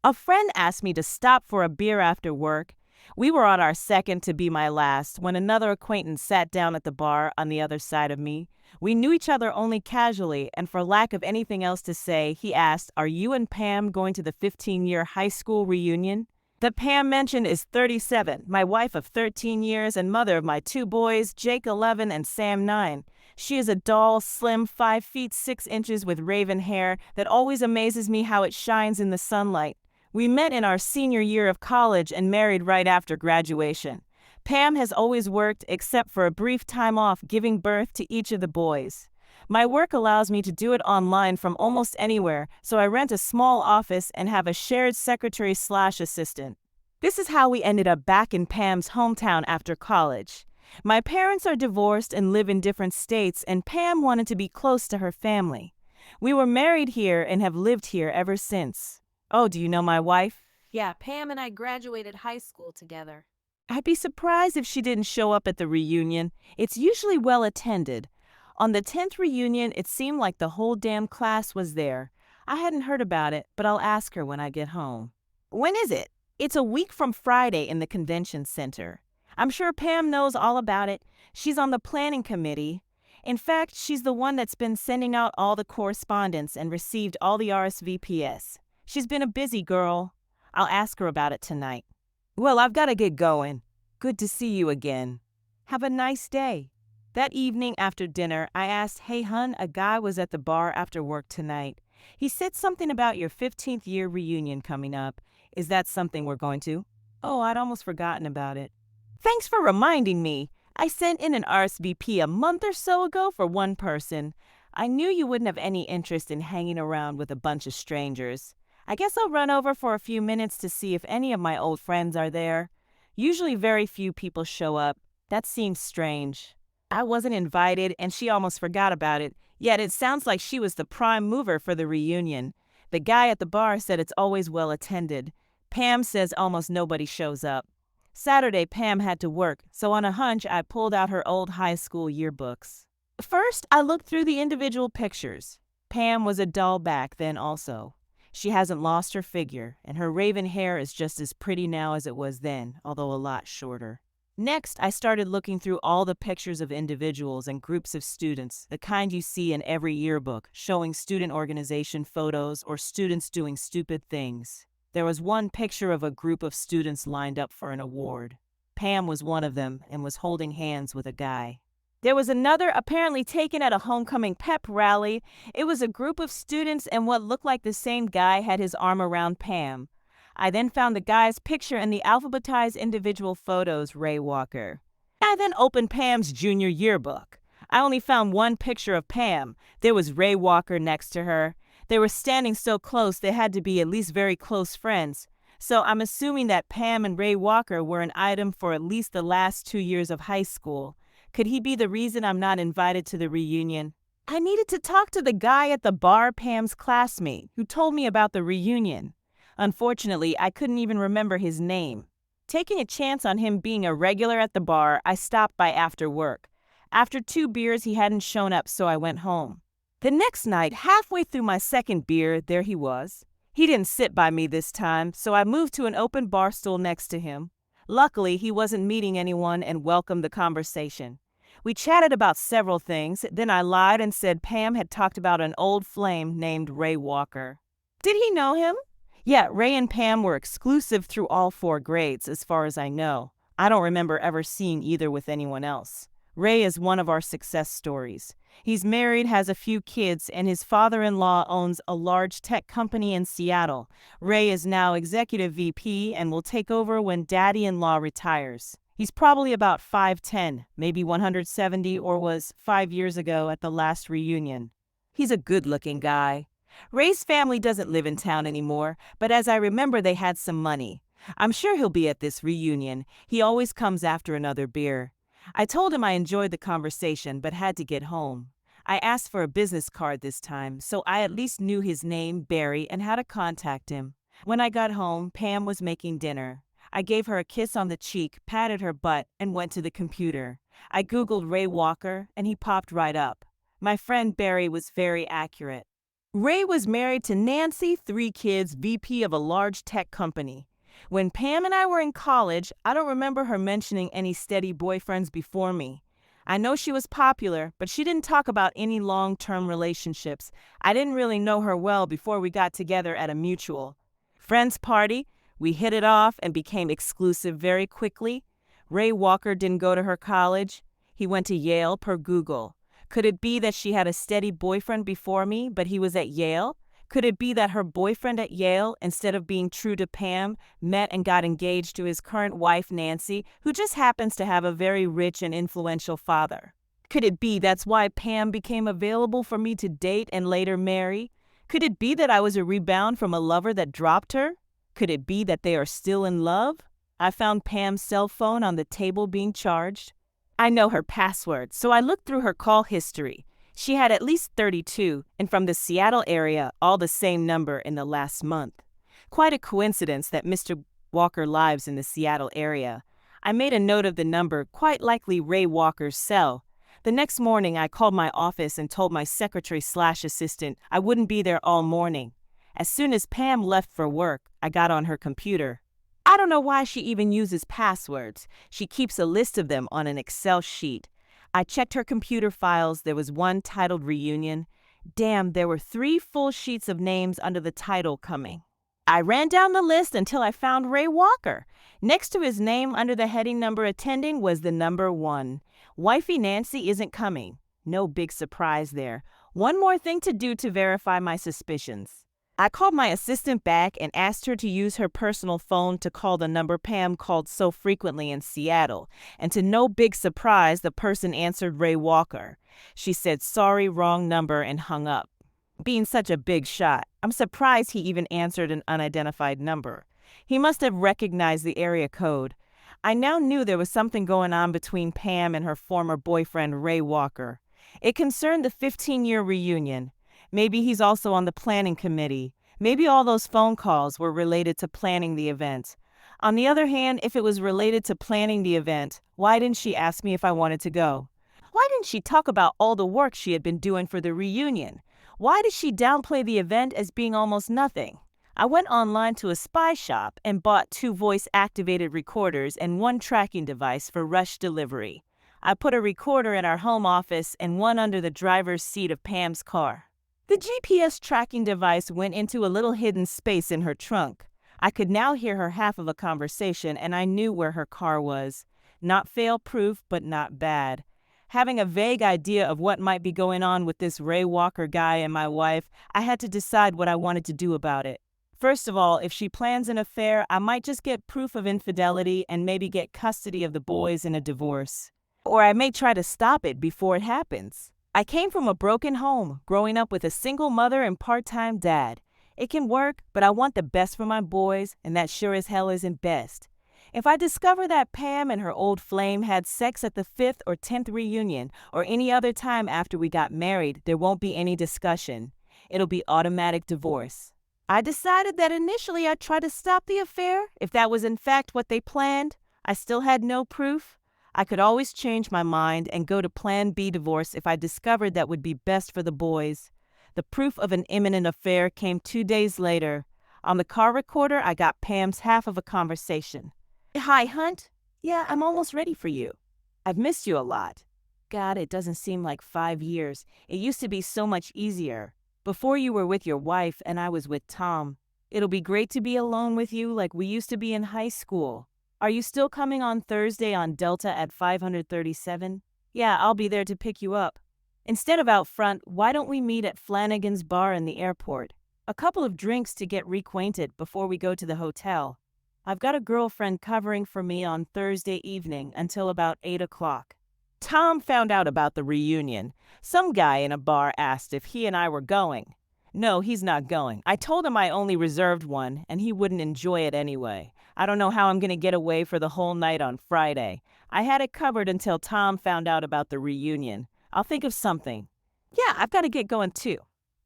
A friend asked me to stop for a beer after work. We were on our second to be my last when another acquaintance sat down at the bar on the other side of me. We knew each other only casually, and for lack of anything else to say, he asked, "Are you and Pam going to the 15-year high school reunion?" The Pam mentioned is 37, my wife of 13 years and mother of my two boys, Jake 11 and Sam 9. She is a doll, slim, 5 feet 6 inches with raven hair that always amazes me how it shines in the sunlight. We met in our senior year of college and married right after graduation. Pam has always worked except for a brief time off giving birth to each of the boys. My work allows me to do it online from almost anywhere, so I rent a small office and have a shared secretary/assistant. This is how we ended up back in Pam's hometown after college. My parents are divorced and live in different states, and Pam wanted to be close to her family. We were married here and have lived here ever since. Oh, do you know my wife? Yeah, Pam and I graduated high school together. I'd be surprised if she didn't show up at the reunion. It's usually well attended. On the 10th reunion, it seemed like the whole damn class was there. I hadn't heard about it, but I'll ask her when I get home. When is it? It's a week from Friday in the convention center. I'm sure Pam knows all about it. She's on the planning committee. In fact, she's the one that's been sending out all the correspondence and received all the RSVPs. She's been a busy girl. I'll ask her about it tonight. Well, I've got to get going. Good to see you again. Have a nice day. That evening after dinner, I asked, "Hey, hun, a guy was at the bar after work tonight. He said something about your 15th year reunion coming up. Is that something we're going to?" Oh, I'd almost forgotten about it. Thanks for reminding me. I sent in an RSVP a month or so ago for one person. I knew you wouldn't have any interest in hanging around with a bunch of strangers. I guess I'll run over for a few minutes to see if any of my old friends are there. Usually very few people show up. That seems strange. I wasn't invited and she almost forgot about it, yet it sounds like she was the prime mover for the reunion. The guy at the bar said it's always well attended. Pam says almost nobody shows up. Saturday, Pam had to work, so on a hunch, I pulled out her old high school yearbooks. First, I looked through the individual pictures. Pam was a doll back then also. She hasn't lost her figure, and her raven hair is just as pretty now as it was then, although a lot shorter. Next, I started looking through all the pictures of individuals and groups of students, the kind you see in every yearbook, showing student organization photos or students doing stupid things. There was one picture of a group of students lined up for an award. Pam was one of them and was holding hands with a guy. There was another apparently taken at a homecoming pep rally. It was a group of students and what looked like the same guy had his arm around Pam. I then found the guy's picture in the alphabetized individual photos, Ray Walker. I then opened Pam's junior yearbook. I only found one picture of Pam. There was Ray Walker next to her. They were standing so close they had to be at least very close friends. So I'm assuming that Pam and Ray Walker were an item for at least the last 2 years of high school. Could he be the reason I'm not invited to the reunion? I needed to talk to the guy at the bar, Pam's classmate, who told me about the reunion. Unfortunately, I couldn't even remember his name. Taking a chance on him being a regular at the bar, I stopped by after work. After 2 beers, he hadn't shown up, so I went home. The next night, halfway through my second beer, there he was. He didn't sit by me this time, so I moved to an open bar stool next to him. Luckily, he wasn't meeting anyone and welcomed the conversation. We chatted about several things, then I lied and said Pam had talked about an old flame named Ray Walker. Did he know him? Yeah, Ray and Pam were exclusive through all 4 grades, as far as I know. I don't remember ever seeing either with anyone else. Ray is one of our success stories. He's married, has a few kids, and his father-in-law owns a large tech company in Seattle. Ray is now executive VP and will take over when daddy-in-law retires. He's probably about 5'10", maybe 170, or was 5 years ago at the last reunion. He's a good-looking guy. Ray's family doesn't live in town anymore, but as I remember they had some money. I'm sure he'll be at this reunion. He always comes after another beer. I told him I enjoyed the conversation but had to get home. I asked for a business card this time, so I at least knew his name, Barry, and how to contact him. When I got home, Pam was making dinner. I gave her a kiss on the cheek, patted her butt, and went to the computer. I Googled Ray Walker, and he popped right up. My friend Barry was very accurate. Ray was married to Nancy, 3 kids, VP of a large tech company. When Pam and I were in college, I don't remember her mentioning any steady boyfriends before me. I know she was popular, but she didn't talk about any long-term relationships. I didn't really know her well before we got together at a mutual friends party. We hit it off and became exclusive very quickly. Ray Walker didn't go to her college. He went to Yale per Google. Could it be that she had a steady boyfriend before me, but he was at Yale? Could it be that her boyfriend at Yale, instead of being true to Pam, met and got engaged to his current wife, Nancy, who just happens to have a very rich and influential father? Could it be that's why Pam became available for me to date and later marry? Could it be that I was a rebound from a lover that dropped her? Could it be that they are still in love? I found Pam's cell phone on the table being charged. I know her password, so I looked through her call history. She had at least 32, and from the Seattle area, all the same number in the last month. Quite a coincidence that Mr. Walker lives in the Seattle area. I made a note of the number, quite likely Ray Walker's cell. The next morning, I called my office and told my secretary/assistant I wouldn't be there all morning. As soon as Pam left for work, I got on her computer. I don't know why she even uses passwords. She keeps a list of them on an Excel sheet. I checked her computer files. There was one titled Reunion. Damn, there were 3 full sheets of names under the title coming. I ran down the list until I found Ray Walker. Next to his name under the heading number attending was the number 1. Wifey Nancy isn't coming. No big surprise there. One more thing to do to verify my suspicions. I called my assistant back and asked her to use her personal phone to call the number Pam called so frequently in Seattle, and to no big surprise, the person answered Ray Walker. She said, "Sorry, wrong number," and hung up. Being such a big shot, I'm surprised he even answered an unidentified number. He must have recognized the area code. I now knew there was something going on between Pam and her former boyfriend, Ray Walker. It concerned the 15-year reunion. Maybe he's also on the planning committee. Maybe all those phone calls were related to planning the event. On the other hand, if it was related to planning the event, why didn't she ask me if I wanted to go? Why didn't she talk about all the work she had been doing for the reunion? Why did she downplay the event as being almost nothing? I went online to a spy shop and bought 2 voice-activated recorders and 1 tracking device for rush delivery. I put a recorder in our home office and one under the driver's seat of Pam's car. The GPS tracking device went into a little hidden space in her trunk. I could now hear her half of a conversation, and I knew where her car was. Not fail-proof, but not bad. Having a vague idea of what might be going on with this Ray Walker guy and my wife, I had to decide what I wanted to do about it. First of all, if she plans an affair, I might just get proof of infidelity and maybe get custody of the boys in a divorce. Or I may try to stop it before it happens. I came from a broken home, growing up with a single mother and part-time dad. It can work, but I want the best for my boys, and that sure as hell isn't best. If I discover that Pam and her old flame had sex at the 5th or 10th reunion, or any other time after we got married, there won't be any discussion. It'll be automatic divorce. I decided that initially I'd try to stop the affair, if that was in fact what they planned. I still had no proof. I could always change my mind and go to Plan B divorce if I discovered that would be best for the boys. The proof of an imminent affair came 2 days later. On the car recorder, I got Pam's half of a conversation. "Hi, Hunt. Yeah, I'm almost ready for you. I've missed you a lot. God, it doesn't seem like 5 years. It used to be so much easier. Before you were with your wife and I was with Tom. It'll be great to be alone with you like we used to be in high school. Are you still coming on Thursday on Delta at 537? Yeah, I'll be there to pick you up. Instead of out front, why don't we meet at Flanagan's Bar in the airport? A couple of drinks to get reacquainted before we go to the hotel. I've got a girlfriend covering for me on Thursday evening until about 8 o'clock. Tom found out about the reunion. Some guy in a bar asked if he and I were going. No, he's not going. I told him I only reserved one, and he wouldn't enjoy it anyway. I don't know how I'm going to get away for the whole night on Friday. I had it covered until Tom found out about the reunion. I'll think of something. Yeah, I've got to get going too.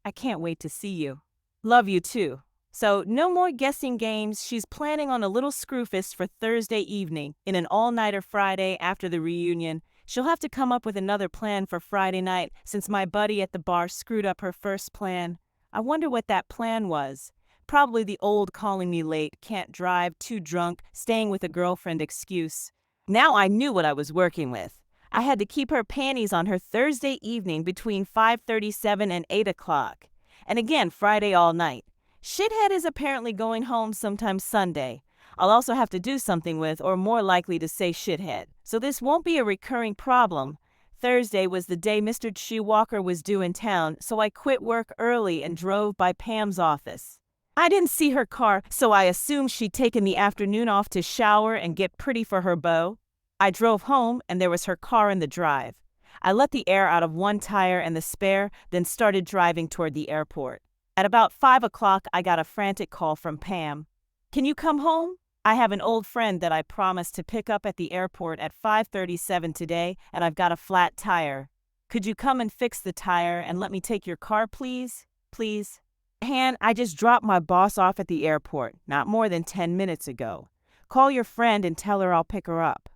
I can't wait to see you. Love you too. So no more guessing games. She's planning on a little screwfest for Thursday evening in an all-nighter Friday after the reunion. She'll have to come up with another plan for Friday night since my buddy at the bar screwed up her first plan. I wonder what that plan was. Probably the old calling me late, can't drive, too drunk, staying with a girlfriend excuse. Now I knew what I was working with. I had to keep her panties on her Thursday evening between 5:37 and 8 o'clock. And again Friday all night. Shithead is apparently going home sometime Sunday. I'll also have to do something with, or more likely to say shithead. So this won't be a recurring problem. Thursday was the day Mr. Chi Walker was due in town, so I quit work early and drove by Pam's office. I didn't see her car, so I assumed she'd taken the afternoon off to shower and get pretty for her beau. I drove home, and there was her car in the drive. I let the air out of one tire and the spare, then started driving toward the airport. At about 5 o'clock, I got a frantic call from Pam. "Can you come home? I have an old friend that I promised to pick up at the airport at 5:37 today, and I've got a flat tire. Could you come and fix the tire and let me take your car, please? Please?" "Han, I just dropped my boss off at the airport, not more than 10 minutes ago. Call your friend and tell her I'll pick her up."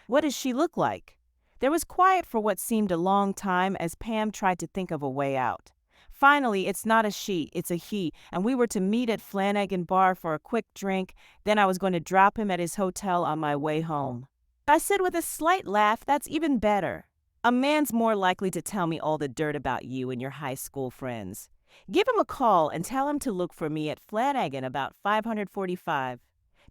"What does she look like?" There was quiet for what seemed a long time as Pam tried to think of a way out. Finally, "It's not a she, it's a he, and we were to meet at Flanagan Bar for a quick drink, then I was going to drop him at his hotel on my way home." I said with a slight laugh, "That's even better. A man's more likely to tell me all the dirt about you and your high school friends. Give him a call and tell him to look for me at Flanagan about 545.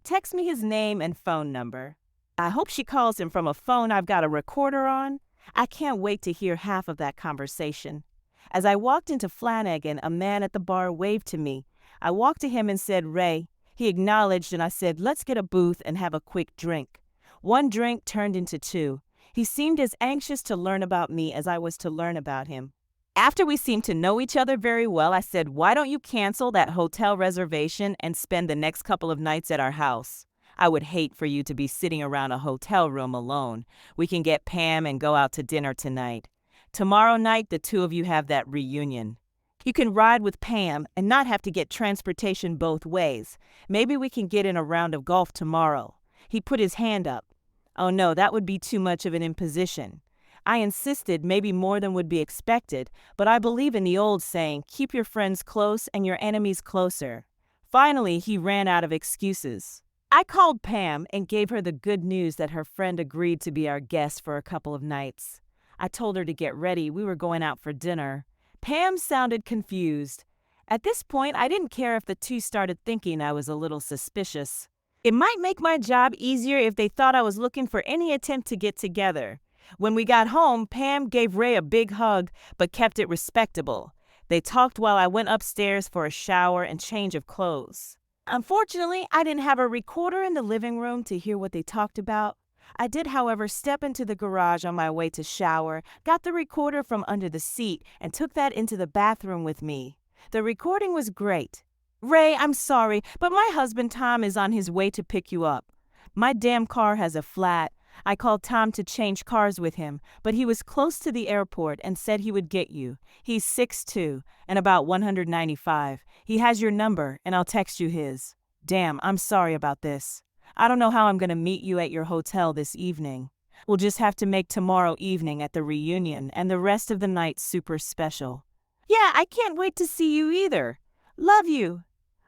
Text me his name and phone number. I hope she calls him from a phone I've got a recorder on. I can't wait to hear half of that conversation." As I walked into Flanagan, a man at the bar waved to me. I walked to him and said, "Ray." He acknowledged, and I said, "Let's get a booth and have a quick drink." One drink turned into two. He seemed as anxious to learn about me as I was to learn about him. After we seemed to know each other very well, I said, "Why don't you cancel that hotel reservation and spend the next couple of nights at our house? I would hate for you to be sitting around a hotel room alone. We can get Pam and go out to dinner tonight. Tomorrow night, the two of you have that reunion. You can ride with Pam and not have to get transportation both ways. Maybe we can get in a round of golf tomorrow." He put his hand up. "Oh no, that would be too much of an imposition." I insisted, maybe more than would be expected, but I believe in the old saying, keep your friends close and your enemies closer. Finally, he ran out of excuses. I called Pam and gave her the good news that her friend agreed to be our guest for a couple of nights. I told her to get ready, we were going out for dinner. Pam sounded confused. At this point, I didn't care if the two started thinking I was a little suspicious. It might make my job easier if they thought I was looking for any attempt to get together. When we got home, Pam gave Ray a big hug, but kept it respectable. They talked while I went upstairs for a shower and change of clothes. Unfortunately, I didn't have a recorder in the living room to hear what they talked about. I did, however, step into the garage on my way to shower, got the recorder from under the seat, and took that into the bathroom with me. The recording was great. "Ray, I'm sorry, but my husband Tom is on his way to pick you up. My damn car has a flat. I called Tom to change cars with him, but he was close to the airport and said he would get you. He's 6'2" and about 195. He has your number, and I'll text you his. Damn, I'm sorry about this. I don't know how I'm going to meet you at your hotel this evening. We'll just have to make tomorrow evening at the reunion and the rest of the night super special. Yeah, I can't wait to see you either. Love you."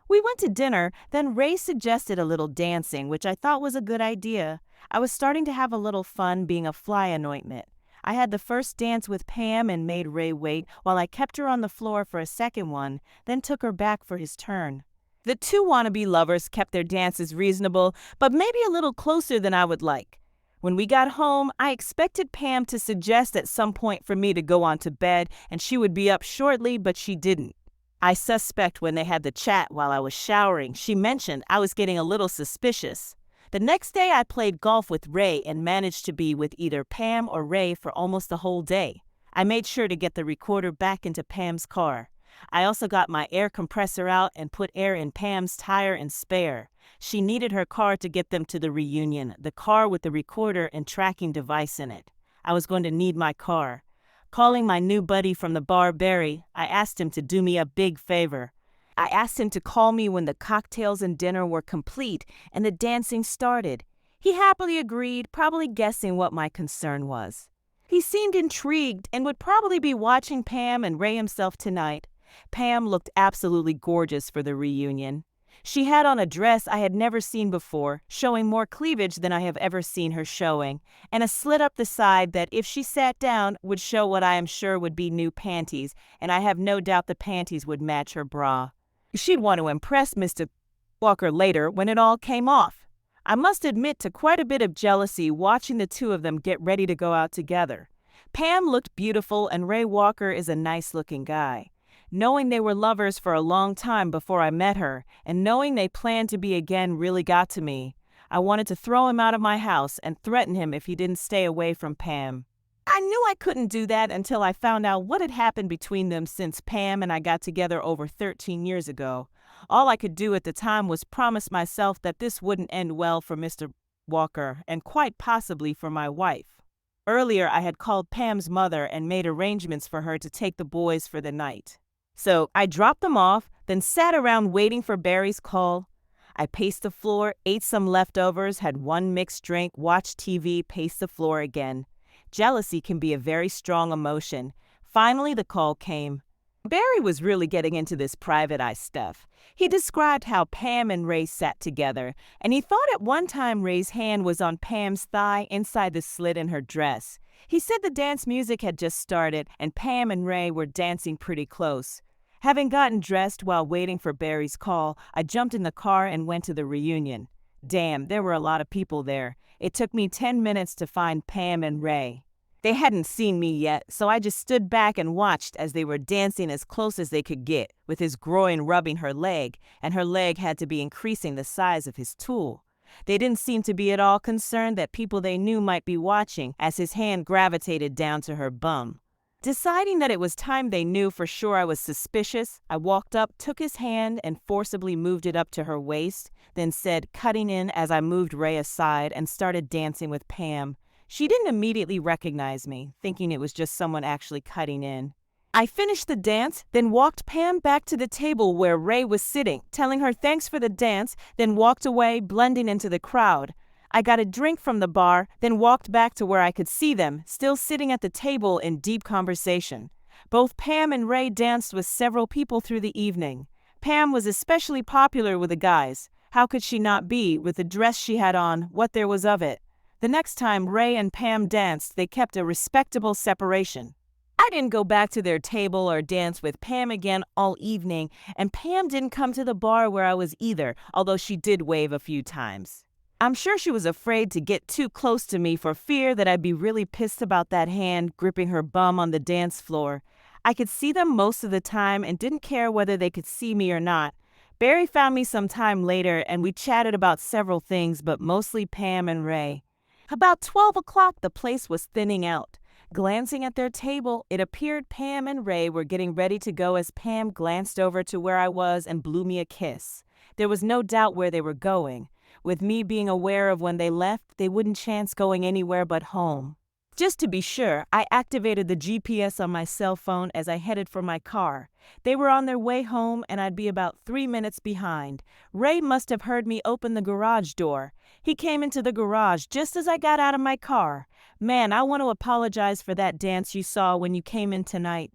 We went to dinner, then Ray suggested a little dancing, which I thought was a good idea. I was starting to have a little fun being a fly anointment. I had the first dance with Pam and made Ray wait while I kept her on the floor for a second one, then took her back for his turn. The two wannabe lovers kept their dances reasonable, but maybe a little closer than I would like. When we got home, I expected Pam to suggest at some point for me to go on to bed, and she would be up shortly, but she didn't. I suspect when they had the chat while I was showering, she mentioned I was getting a little suspicious. The next day, I played golf with Ray and managed to be with either Pam or Ray for almost the whole day. I made sure to get the recorder back into Pam's car. I also got my air compressor out and put air in Pam's tire and spare. She needed her car to get them to the reunion, the car with the recorder and tracking device in it. I was going to need my car. Calling my new buddy from the bar, Barry, I asked him to do me a big favor. I asked him to call me when the cocktails and dinner were complete and the dancing started. He happily agreed, probably guessing what my concern was. He seemed intrigued and would probably be watching Pam and Ray himself tonight. Pam looked absolutely gorgeous for the reunion. She had on a dress I had never seen before, showing more cleavage than I have ever seen her showing, and a slit up the side that, if she sat down, would show what I am sure would be new panties, and I have no doubt the panties would match her bra. She'd want to impress Mr. Walker later when it all came off. I must admit to quite a bit of jealousy watching the two of them get ready to go out together. Pam looked beautiful and Ray Walker is a nice-looking guy. Knowing they were lovers for a long time before I met her, and knowing they planned to be again really got to me. I wanted to throw him out of my house and threaten him if he didn't stay away from Pam. I knew I couldn't do that until I found out what had happened between them since Pam and I got together over 13 years ago. All I could do at the time was promise myself that this wouldn't end well for Mr. Walker and quite possibly for my wife. Earlier, I had called Pam's mother and made arrangements for her to take the boys for the night. So I dropped them off, then sat around waiting for Barry's call. I paced the floor, ate some leftovers, had one mixed drink, watched TV, paced the floor again. Jealousy can be a very strong emotion. Finally, the call came. Barry was really getting into this private eye stuff. He described how Pam and Ray sat together, and he thought at one time Ray's hand was on Pam's thigh inside the slit in her dress. He said the dance music had just started, and Pam and Ray were dancing pretty close. Having gotten dressed while waiting for Barry's call, I jumped in the car and went to the reunion. Damn, there were a lot of people there. It took me 10 minutes to find Pam and Ray. They hadn't seen me yet, so I just stood back and watched as they were dancing as close as they could get, with his groin rubbing her leg, and her leg had to be increasing the size of his tool. They didn't seem to be at all concerned that people they knew might be watching as his hand gravitated down to her bum. Deciding that it was time they knew for sure I was suspicious, I walked up, took his hand, and forcibly moved it up to her waist, then said, cutting in as I moved Ray aside and started dancing with Pam. She didn't immediately recognize me, thinking it was just someone actually cutting in. I finished the dance, then walked Pam back to the table where Ray was sitting, telling her thanks for the dance, then walked away, blending into the crowd. I got a drink from the bar, then walked back to where I could see them, still sitting at the table in deep conversation. Both Pam and Ray danced with several people through the evening. Pam was especially popular with the guys. How could she not be, with the dress she had on, what there was of it? The next time Ray and Pam danced, they kept a respectable separation. I didn't go back to their table or dance with Pam again all evening, and Pam didn't come to the bar where I was either, although she did wave a few times. I'm sure she was afraid to get too close to me for fear that I'd be really pissed about that hand gripping her bum on the dance floor. I could see them most of the time and didn't care whether they could see me or not. Barry found me some time later and we chatted about several things, but mostly Pam and Ray. About 12 o'clock, the place was thinning out. Glancing at their table, it appeared Pam and Ray were getting ready to go as Pam glanced over to where I was and blew me a kiss. There was no doubt where they were going. With me being aware of when they left, they wouldn't chance going anywhere but home. Just to be sure, I activated the GPS on my cell phone as I headed for my car. They were on their way home and I'd be about 3 minutes behind. Ray must have heard me open the garage door. He came into the garage just as I got out of my car. Man, I want to apologize for that dance you saw when you came in tonight.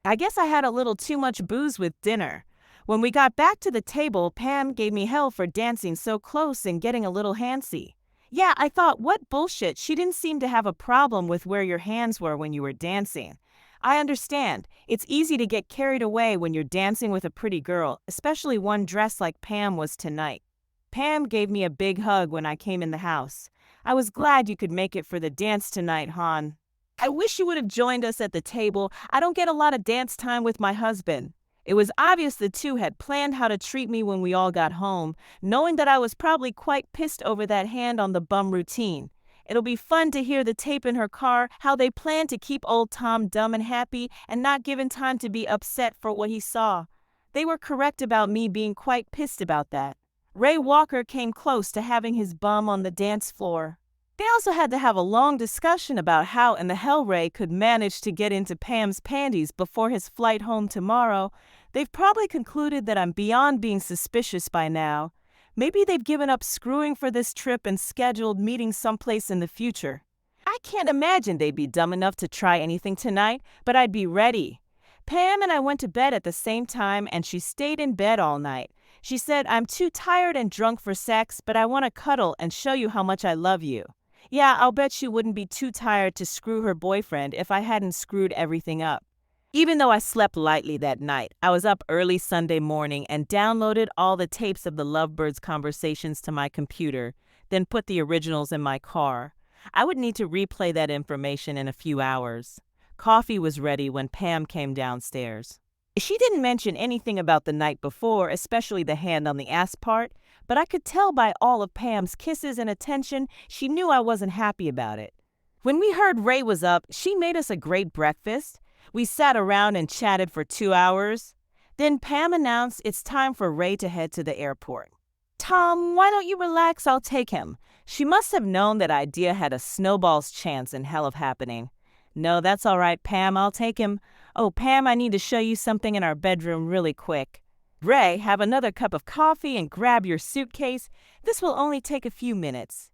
I guess I had a little too much booze with dinner. When we got back to the table, Pam gave me hell for dancing so close and getting a little handsy. Yeah, I thought, what bullshit, she didn't seem to have a problem with where your hands were when you were dancing. I understand. It's easy to get carried away when you're dancing with a pretty girl, especially one dressed like Pam was tonight. Pam gave me a big hug when I came in the house. I was glad you could make it for the dance tonight, hon. I wish you would have joined us at the table. I don't get a lot of dance time with my husband. It was obvious the two had planned how to treat me when we all got home, knowing that I was probably quite pissed over that hand on the bum routine. It'll be fun to hear the tape in her car, how they plan to keep old Tom dumb and happy and not given time to be upset for what he saw. They were correct about me being quite pissed about that. Ray Walker came close to having his bum on the dance floor. They also had to have a long discussion about how in the hell Ray could manage to get into Pam's panties before his flight home tomorrow. They've probably concluded that I'm beyond being suspicious by now. Maybe they've given up screwing for this trip and scheduled meetings someplace in the future. I can't imagine they'd be dumb enough to try anything tonight, but I'd be ready. Pam and I went to bed at the same time and she stayed in bed all night. She said, I'm too tired and drunk for sex, but I want to cuddle and show you how much I love you. Yeah, I'll bet she wouldn't be too tired to screw her boyfriend if I hadn't screwed everything up. Even though I slept lightly that night, I was up early Sunday morning and downloaded all the tapes of the Lovebirds conversations to my computer, then put the originals in my car. I would need to replay that information in a few hours. Coffee was ready when Pam came downstairs. She didn't mention anything about the night before, especially the hand on the ass part, but I could tell by all of Pam's kisses and attention she knew I wasn't happy about it. When we heard Ray was up, she made us a great breakfast. We sat around and chatted for 2 hours. Then Pam announced it's time for Ray to head to the airport. Tom, why don't you relax? I'll take him. She must have known that idea had a snowball's chance in hell of happening. No, that's all right, Pam. I'll take him. Oh, Pam, I need to show you something in our bedroom really quick. Ray, have another cup of coffee and grab your suitcase. This will only take a few minutes.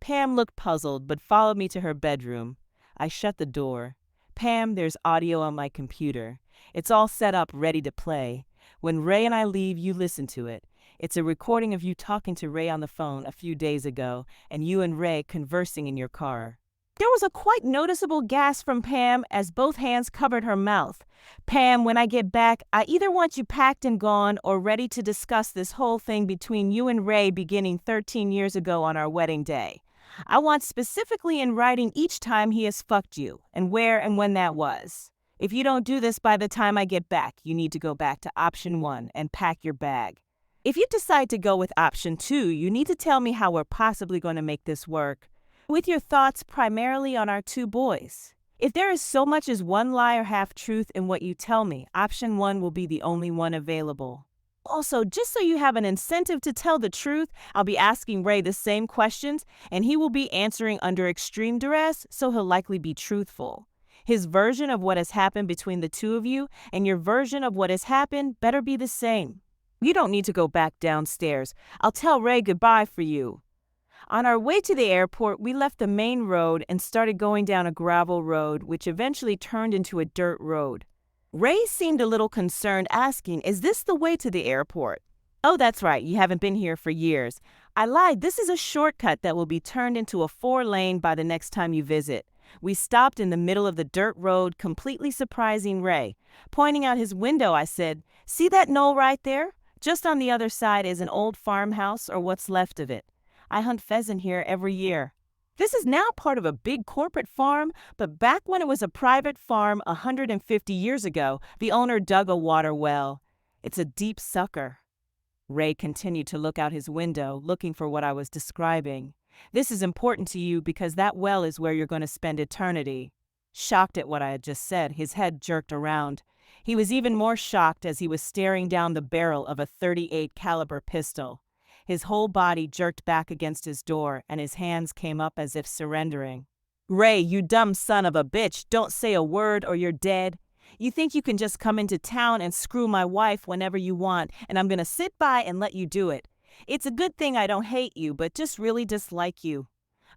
Pam looked puzzled but followed me to her bedroom. I shut the door. Pam, there's audio on my computer. It's all set up, ready to play. When Ray and I leave, you listen to it. It's a recording of you talking to Ray on the phone a few days ago and you and Ray conversing in your car. There was a quite noticeable gasp from Pam as both hands covered her mouth. Pam, when I get back, I either want you packed and gone or ready to discuss this whole thing between you and Ray beginning 13 years ago on our wedding day. I want specifically in writing each time he has fucked you and where and when that was. If you don't do this by the time I get back, you need to go back to option 1 and pack your bag. If you decide to go with option 2, you need to tell me how we're possibly going to make this work, with your thoughts primarily on our 2 boys. If there is so much as one lie or half-truth in what you tell me, option 1 will be the only one available. Also, just so you have an incentive to tell the truth, I'll be asking Ray the same questions, and he will be answering under extreme duress, so he'll likely be truthful. His version of what has happened between the 2 of you and your version of what has happened better be the same. You don't need to go back downstairs. I'll tell Ray goodbye for you. On our way to the airport, we left the main road and started going down a gravel road, which eventually turned into a dirt road. Ray seemed a little concerned, asking, "Is this the way to the airport?" "Oh, that's right. You haven't been here for years." I lied. This is a shortcut that will be turned into a 4-lane by the next time you visit. We stopped in the middle of the dirt road, completely surprising Ray. Pointing out his window, I said, "See that knoll right there? Just on the other side is an old farmhouse or what's left of it. I hunt pheasant here every year. This is now part of a big corporate farm, but back when it was a private farm 150 years ago, the owner dug a water well. It's a deep sucker." Ray continued to look out his window, looking for what I was describing. "This is important to you because that well is where you're going to spend eternity." Shocked at what I had just said, his head jerked around. He was even more shocked as he was staring down the barrel of a .38 caliber pistol. His whole body jerked back against his door, and his hands came up as if surrendering. "Ray, you dumb son of a bitch, don't say a word or you're dead. You think you can just come into town and screw my wife whenever you want, and I'm gonna sit by and let you do it. It's a good thing I don't hate you, but just really dislike you.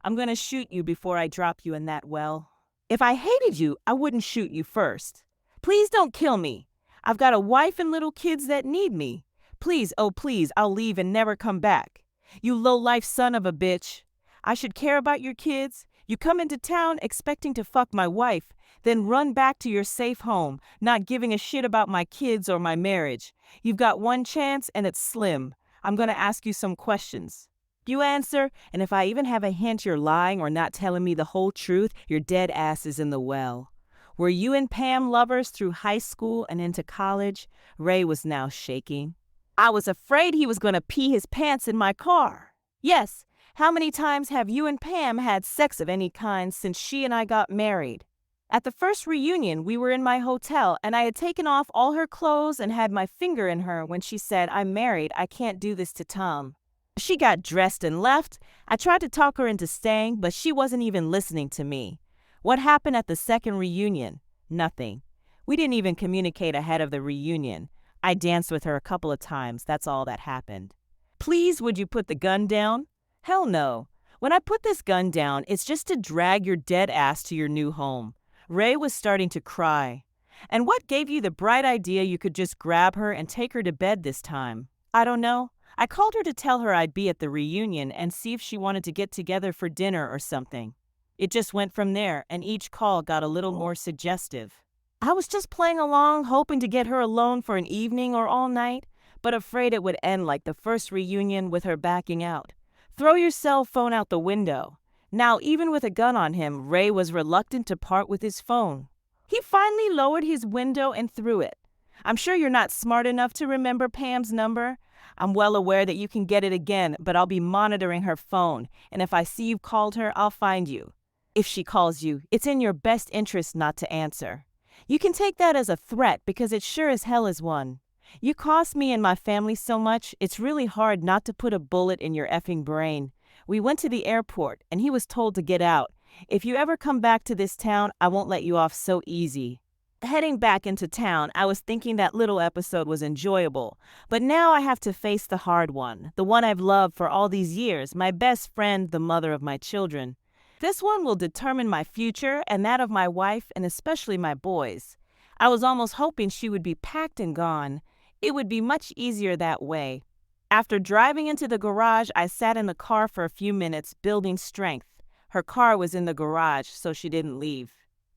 I'm gonna shoot you before I drop you in that well. If I hated you, I wouldn't shoot you first. Please don't kill me. I've got a wife and little kids that need me. Please, oh please, I'll leave and never come back. You low-life son of a bitch. I should care about your kids. You come into town expecting to fuck my wife, then run back to your safe home, not giving a shit about my kids or my marriage. You've got one chance and it's slim. I'm gonna ask you some questions. You answer, and if I even have a hint you're lying or not telling me the whole truth, your dead ass is in the well. Were you and Pam lovers through high school and into college?" Ray was now shaking. "I was afraid he was going to pee his pants in my car." "Yes. How many times have you and Pam had sex of any kind since she and I got married?" "At the first reunion, we were in my hotel, and I had taken off all her clothes and had my finger in her when she said, 'I'm married, I can't do this to Tom.' She got dressed and left. I tried to talk her into staying, but she wasn't even listening to me. What happened at the second reunion? Nothing. We didn't even communicate ahead of the reunion. I danced with her a couple of times, that's all that happened." "Please, would you put the gun down?" "Hell no. When I put this gun down, it's just to drag your dead ass to your new home." Ray was starting to cry. And what gave you the bright idea you could just grab her and take her to bed this time? I don't know. I called her to tell her I'd be at the reunion and see if she wanted to get together for dinner or something. It just went from there, and each call got a little more suggestive. I was just playing along, hoping to get her alone for an evening or all night, but afraid it would end like the first reunion with her backing out. Throw your cell phone out the window. Now, even with a gun on him, Ray was reluctant to part with his phone. He finally lowered his window and threw it. I'm sure you're not smart enough to remember Pam's number. I'm well aware that you can get it again, but I'll be monitoring her phone, and if I see you've called her, I'll find you. If she calls you, it's in your best interest not to answer. You can take that as a threat because it sure as hell is one. You cost me and my family so much, it's really hard not to put a bullet in your effing brain. We went to the airport, and he was told to get out. If you ever come back to this town, I won't let you off so easy. Heading back into town, I was thinking that little episode was enjoyable, but now I have to face the hard one, the one I've loved for all these years, my best friend, the mother of my children. This one will determine my future and that of my wife and especially my boys. I was almost hoping she would be packed and gone. It would be much easier that way. After driving into the garage, I sat in the car for a few minutes, building strength. Her car was in the garage, so she didn't leave.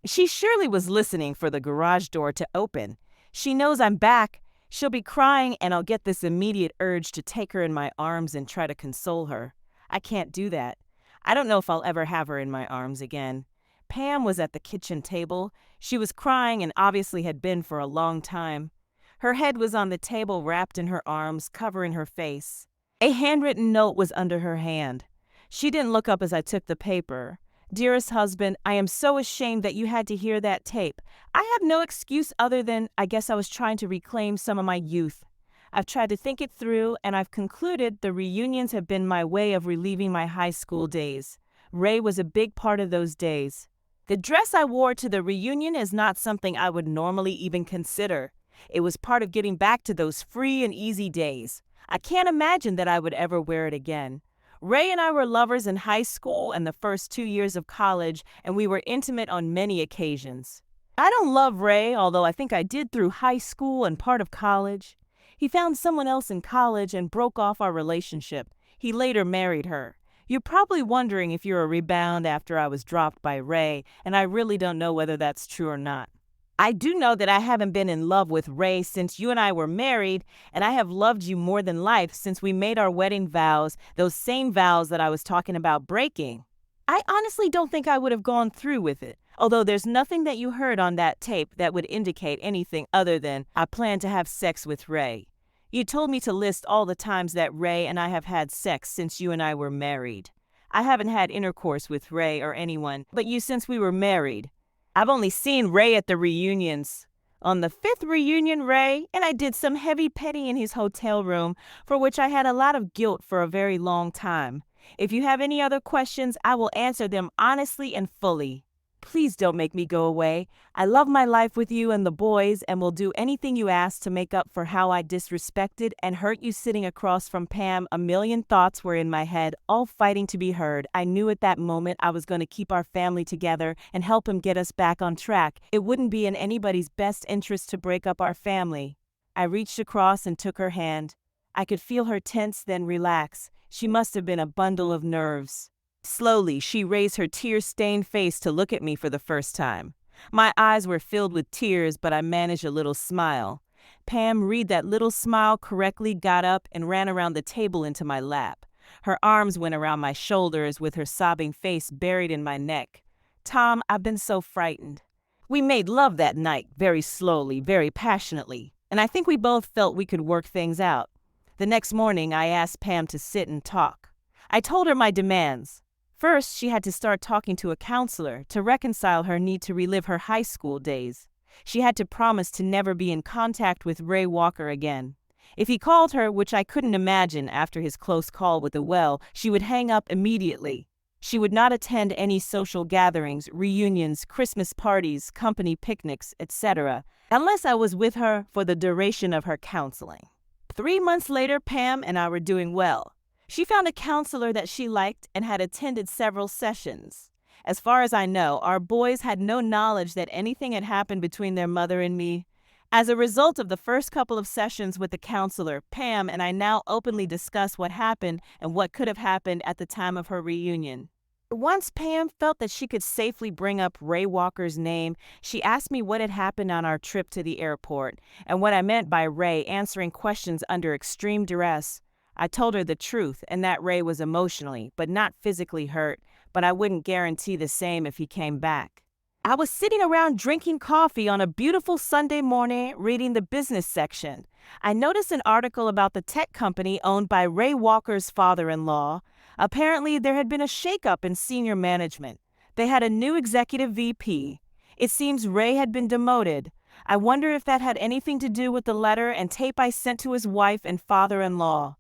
She surely was listening for the garage door to open. She knows I'm back. She'll be crying, and I'll get this immediate urge to take her in my arms and try to console her. I can't do that. I don't know if I'll ever have her in my arms again. Pam was at the kitchen table. She was crying and obviously had been for a long time. Her head was on the table, wrapped in her arms, covering her face. A handwritten note was under her hand. She didn't look up as I took the paper. Dearest husband, I am so ashamed that you had to hear that tape. I have no excuse other than I guess I was trying to reclaim some of my youth. I've tried to think it through, and I've concluded the reunions have been my way of relieving my high school days. Ray was a big part of those days. The dress I wore to the reunion is not something I would normally even consider. It was part of getting back to those free and easy days. I can't imagine that I would ever wear it again. Ray and I were lovers in high school and the first 2 years of college, and we were intimate on many occasions. I don't love Ray, although I think I did through high school and part of college. He found someone else in college and broke off our relationship. He later married her. You're probably wondering if you're a rebound after I was dropped by Ray, and I really don't know whether that's true or not. I do know that I haven't been in love with Ray since you and I were married, and I have loved you more than life since we made our wedding vows, those same vows that I was talking about breaking. I honestly don't think I would have gone through with it, although there's nothing that you heard on that tape that would indicate anything other than I plan to have sex with Ray. You told me to list all the times that Ray and I have had sex since you and I were married. I haven't had intercourse with Ray or anyone but you since we were married. I've only seen Ray at the reunions. On the 5th reunion, Ray and I did some heavy petting in his hotel room, for which I had a lot of guilt for a very long time. If you have any other questions, I will answer them honestly and fully. Please don't make me go away. I love my life with you and the boys and will do anything you ask to make up for how I disrespected and hurt you sitting across from Pam. A million thoughts were in my head, all fighting to be heard. I knew at that moment I was going to keep our family together and help him get us back on track. It wouldn't be in anybody's best interest to break up our family. I reached across and took her hand. I could feel her tense, then relax. She must have been a bundle of nerves. Slowly, she raised her tear-stained face to look at me for the first time. My eyes were filled with tears, but I managed a little smile. Pam, read that little smile correctly, got up and ran around the table into my lap. Her arms went around my shoulders with her sobbing face buried in my neck. Tom, I've been so frightened. We made love that night, very slowly, very passionately, and I think we both felt we could work things out. The next morning, I asked Pam to sit and talk. I told her my demands. First, she had to start talking to a counselor to reconcile her need to relive her high school days. She had to promise to never be in contact with Ray Walker again. If he called her, which I couldn't imagine after his close call with the well, she would hang up immediately. She would not attend any social gatherings, reunions, Christmas parties, company picnics, etc., unless I was with her for the duration of her counseling. 3 months later, Pam and I were doing well. She found a counselor that she liked and had attended several sessions. As far as I know, our boys had no knowledge that anything had happened between their mother and me. As a result of the first couple of sessions with the counselor, Pam and I now openly discuss what happened and what could have happened at the time of her reunion. Once Pam felt that she could safely bring up Ray Walker's name, she asked me what had happened on our trip to the airport and what I meant by Ray answering questions under extreme duress. I told her the truth and that Ray was emotionally, but not physically hurt, but I wouldn't guarantee the same if he came back. I was sitting around drinking coffee on a beautiful Sunday morning reading the business section. I noticed an article about the tech company owned by Ray Walker's father-in-law. Apparently, there had been a shakeup in senior management. They had a new executive VP. It seems Ray had been demoted. I wonder if that had anything to do with the letter and tape I sent to his wife and father-in-law.